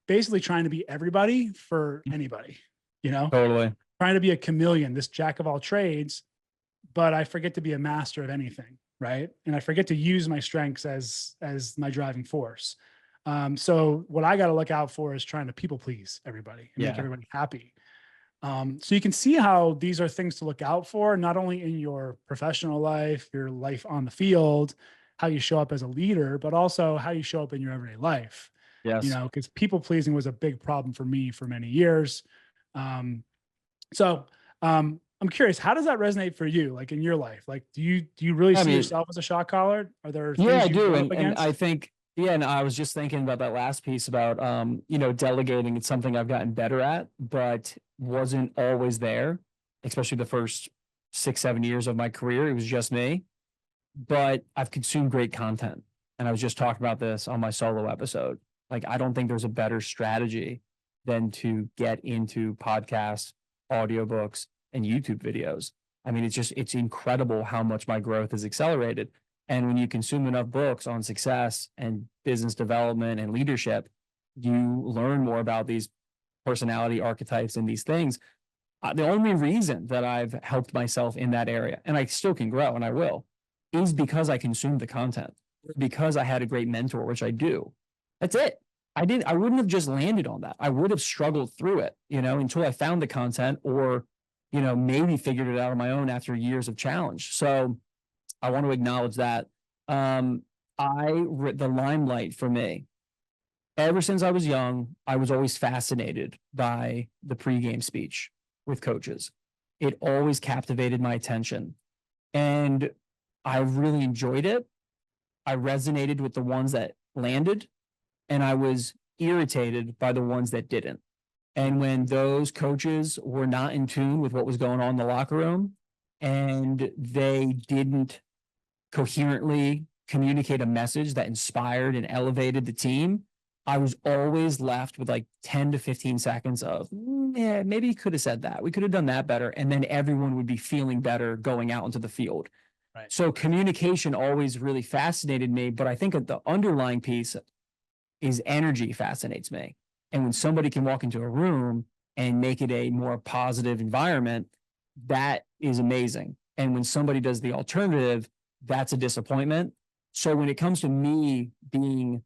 basically trying to be everybody for anybody, Totally. Trying to be a chameleon, this jack of all trades, but I forget to be a master of anything, right? And I forget to use my strengths as my driving force. So what I got to look out for is trying to people please everybody and make everybody happy. So you can see how these are things to look out for, not only in your professional life, your life on the field, how you show up as a leader, but also how you show up in your everyday life. Because people pleasing was a big problem for me for many years. I'm curious, how does that resonate for you? Like in your life, like, do you really see yourself as a shot caller? Are there things I you do. run up And against? I think, and I was just thinking about that last piece about, delegating. It's something I've gotten better at, but wasn't always there, especially the first 6-7 years of my career. It was just me, but I've consumed great content. And I was just talking about this on my solo episode. Like, I don't think there's a better strategy than to get into podcasts, audiobooks, and YouTube videos. I mean, it's incredible how much my growth has accelerated. And when you consume enough books on success and business development and leadership, you learn more about these personality archetypes and these things. The only reason that I've helped myself in that area, and I still can grow and I will, is because I consumed the content, because I had a great mentor, which I do. That's it. I wouldn't have just landed on that. I would have struggled through it, until I found the content or, maybe figured it out on my own after years of challenge. So I want to acknowledge that. The limelight for me, ever since I was young, I was always fascinated by the pregame speech with coaches. It always captivated my attention. And I really enjoyed it. I resonated with the ones that landed, and I was irritated by the ones that didn't. And when those coaches were not in tune with what was going on in the locker room and they didn't coherently communicate a message that inspired and elevated the team, I was always left with like 10 to 15 seconds of, yeah, maybe you could have said that. We could have done that better. And then everyone would be feeling better going out into the field. Right. So communication always really fascinated me. But I think that the underlying piece is energy fascinates me. And when somebody can walk into a room and make it a more positive environment, that is amazing. And when somebody does the alternative, that's a disappointment. So when it comes to me being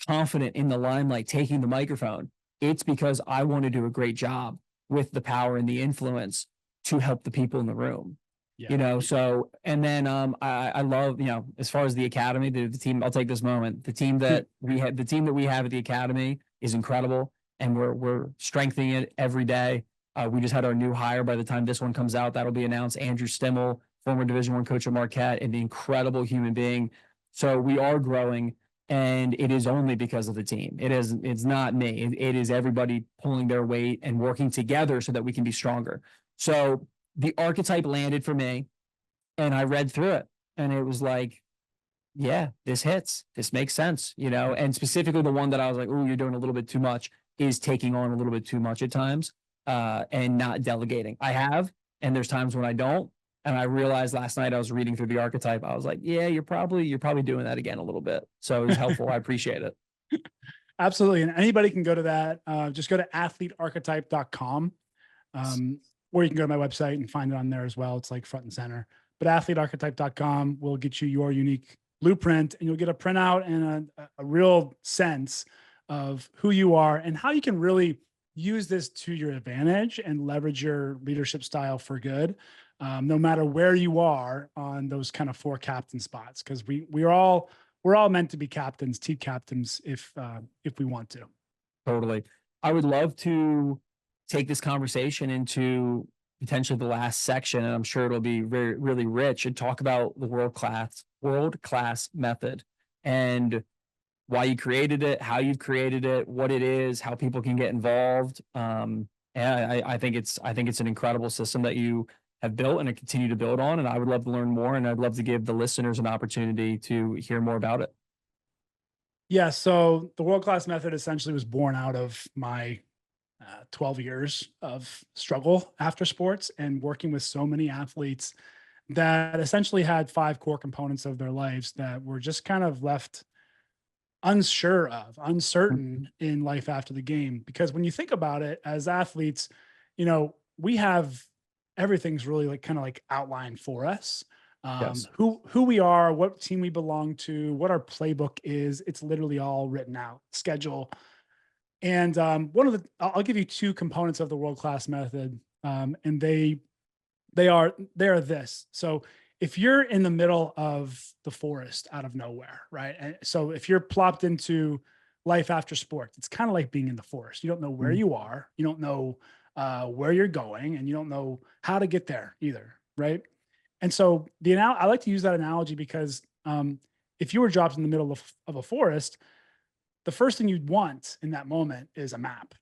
confident in the limelight, taking the microphone, it's because I want to do a great job with the power and the influence to help the people in the room. Yeah. So, and then I love, as far as the academy, the team, I'll take this moment. The team that we have at the academy is incredible, and we're strengthening it every day. We just had our new hire. By the time this one comes out, that'll be announced. Andrew Stimmel, former Division I coach of Marquette, and the incredible human being. So we are growing, and it is only because of the team. It's not me. It is everybody pulling their weight and working together so that we can be stronger. So the archetype landed for me, and I read through it, and it was like, yeah, this hits. This makes sense, and specifically the one that I was like, oh, you're doing a little bit too much, is taking on a little bit too much at times, and not delegating. I have, and there's times when I don't. And I realized last night I was reading through the archetype. I was like, yeah, you're probably doing that again a little bit. So it was helpful. I appreciate it. Absolutely. And anybody can go to that. Just go to athletearchetype.com. Or you can go to my website and find it on there as well. It's like front and center. But athletearchetype.com will get you your unique blueprint, and you'll get a printout and a real sense of who you are and how you can really use this to your advantage and leverage your leadership style for good. No matter where you are on those kind of 4 captain spots, because we're all meant to be captains, team captains, if we want to. Totally. I would love to take this conversation into potentially the last section, and I'm sure it'll be very, really rich, and talk about the world class method and why you created it, how you've created it, what it is, how people can get involved. And I think it's an incredible system that you have built and continue to build on. And I would love to learn more, and I'd love to give the listeners an opportunity to hear more about it. Yeah. So the world-class method essentially was born out of my 12 years of struggle after sports and working with so many athletes that essentially had 5 core components of their lives that were just kind of left uncertain in life after the game. Because when you think about it, as athletes, we have everything's really like kind of like outlined for us. Yes. Who we are, what team we belong to, what our playbook is. It's literally all written out, schedule. And I'll give you 2 components of the world-class method. And they are this. So if you're in the middle of the forest out of nowhere, right? And so if you're plopped into life after sports, it's kind of like being in the forest. You don't know where you are. You don't know where you're going, and you don't know how to get there either, right? And so I like to use that analogy because if you were dropped in the middle of a forest, the first thing you'd want in that moment is a map.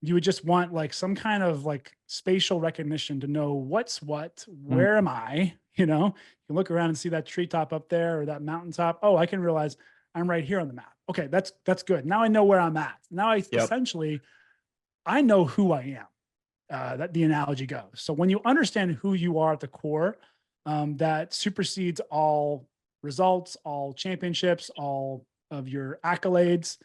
You would just want like some kind of like spatial recognition to know what's what, where am I? You can look around and see that treetop up there or that mountaintop. Oh, I can realize I'm right here on the map. Okay, that's good. Now I know where I'm at. Now essentially I know who I am. That the analogy goes. So when you understand who you are at the core, that supersedes all results, all championships, all of your accolades,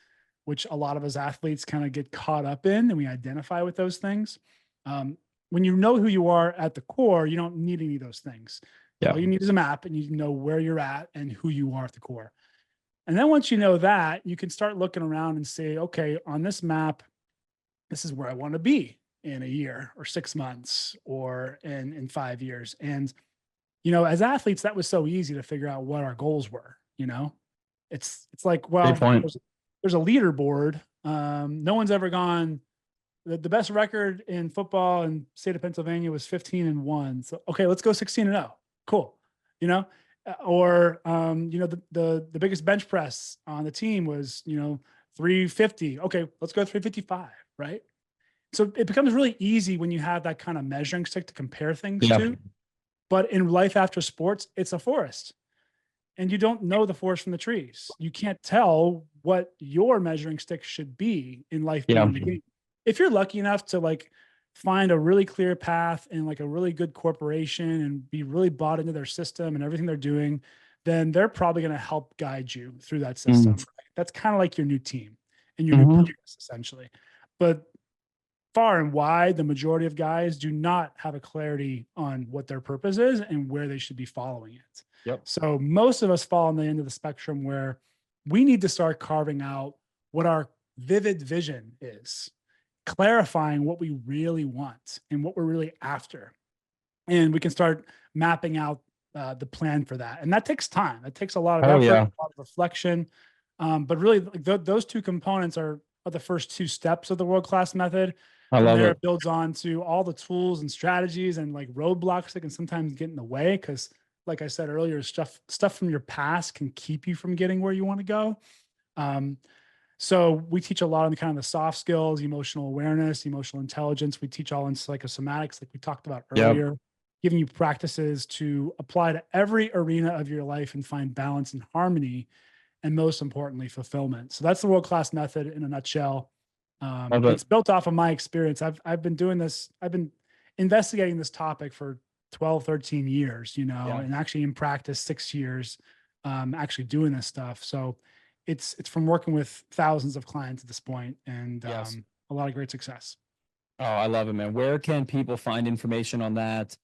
which a lot of us athletes kind of get caught up in, and we identify with those things. When you know who you are at the core, you don't need any of those things. Yeah. All you need is a map, and you know where you're at and who you are at the core. And then once you know that, you can start looking around and say, okay, on this map, this is where I want to be in a year or 6 months or in 5 years. And, as athletes, that was so easy to figure out what our goals were, it's like, well, Great point. there's a leaderboard. No one's ever gone. The best record in football in state of Pennsylvania was 15-1. So, okay, let's go 16-0. Cool. Or the biggest bench press on the team was 350. Okay, let's go 355. Right. So it becomes really easy when you have that kind of measuring stick to compare things to. But in life after sports, it's a forest, and you don't know the forest from the trees. You can't tell what your measuring stick should be in life beyond the game. If you're lucky enough to find a really clear path in a really good corporation and be really bought into their system and everything they're doing, then they're probably going to help guide you through that system. That's kind of like your new team and your new purpose, essentially. But far and wide, the majority of guys do not have a clarity on what their purpose is and where they should be following it. Yep. So most of us fall on the end of the spectrum where we need to start carving out what our vivid vision is, clarifying what we really want and what we're really after. And we can start mapping out the plan for that. And that takes time. That takes a lot of effort, a lot of reflection. But really, those two components are the first two steps of the world-class method. I love it. It builds on to all the tools and strategies and roadblocks that can sometimes get in the way. Because like I said earlier, stuff from your past can keep you from getting where you want to go. So we teach a lot on the kind of the soft skills, emotional awareness, emotional intelligence. We teach all in psychosomatics, like we talked about earlier, giving you practices to apply to every arena of your life and find balance and harmony. And most importantly, fulfillment. So that's the world-class method in a nutshell. It's built off of my experience. I've been doing this. I've been investigating this topic for 12, 13 years, and actually in practice, 6 years, actually doing this stuff. So it's from working with thousands of clients at this point, and a lot of great success. Oh, I love it, man. Where can people find information on that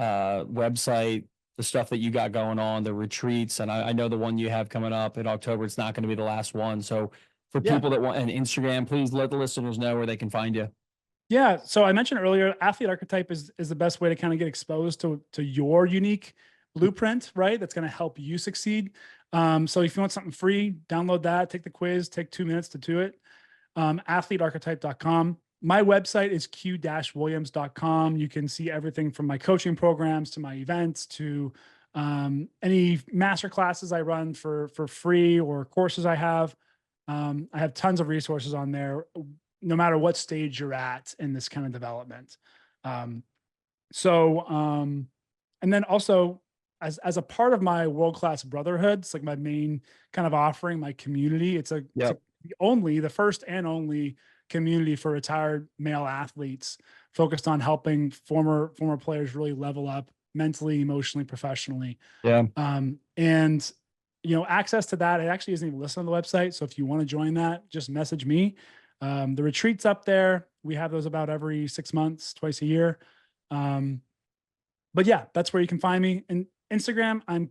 website, the stuff that you got going on, the retreats? And I know the one you have coming up in October, it's not going to be the last one. So for people that want an Instagram, please let the listeners know where they can find you. Yeah. So I mentioned earlier, athlete archetype is the best way to kind of get exposed to your unique blueprint, right? That's going to help you succeed. So if you want something free, download that, take the quiz, take 2 minutes to do it. Athletearchetype.com. My website is q-williams.com. You can see everything from my coaching programs to my events to any master classes I run for free or courses I have. I have tons of resources on there, no matter what stage you're at in this kind of development. And then also as a part of my world-class brotherhood, it's like my main kind of offering, my community. It's the first and only community for retired male athletes focused on helping former players really level up mentally, emotionally, professionally. And access to that, it actually isn't even listed on the website. So if you want to join that, just message me. The retreats up there, we have those about every 6 months, twice a year. But yeah, that's where you can find me. And Instagram, I'm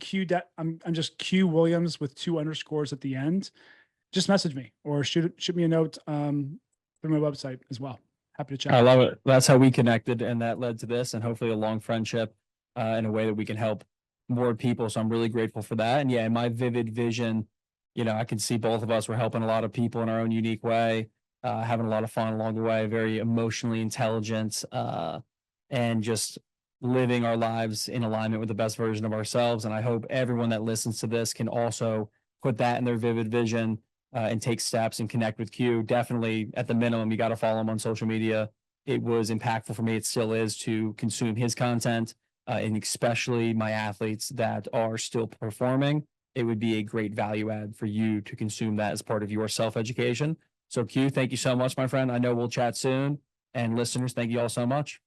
just Q Williams with 2 underscores at the end. Just message me or shoot me a note through my website as well. Happy to chat. I love it. That's how we connected, and that led to this, and hopefully a long friendship in a way that we can help more people. So I'm really grateful for that. And yeah, in my vivid vision, I can see both of us were helping a lot of people in our own unique way, having a lot of fun along the way, very emotionally intelligent, and just living our lives in alignment with the best version of ourselves. And I hope everyone that listens to this can also put that in their vivid vision and take steps and connect with Q. Definitely, at the minimum, you got to follow him on social media. It was impactful for me. It still is to consume his content. And especially my athletes that are still performing, it would be a great value add for you to consume that as part of your self-education. So Q, thank you so much, my friend. I know we'll chat soon. And listeners, thank you all so much.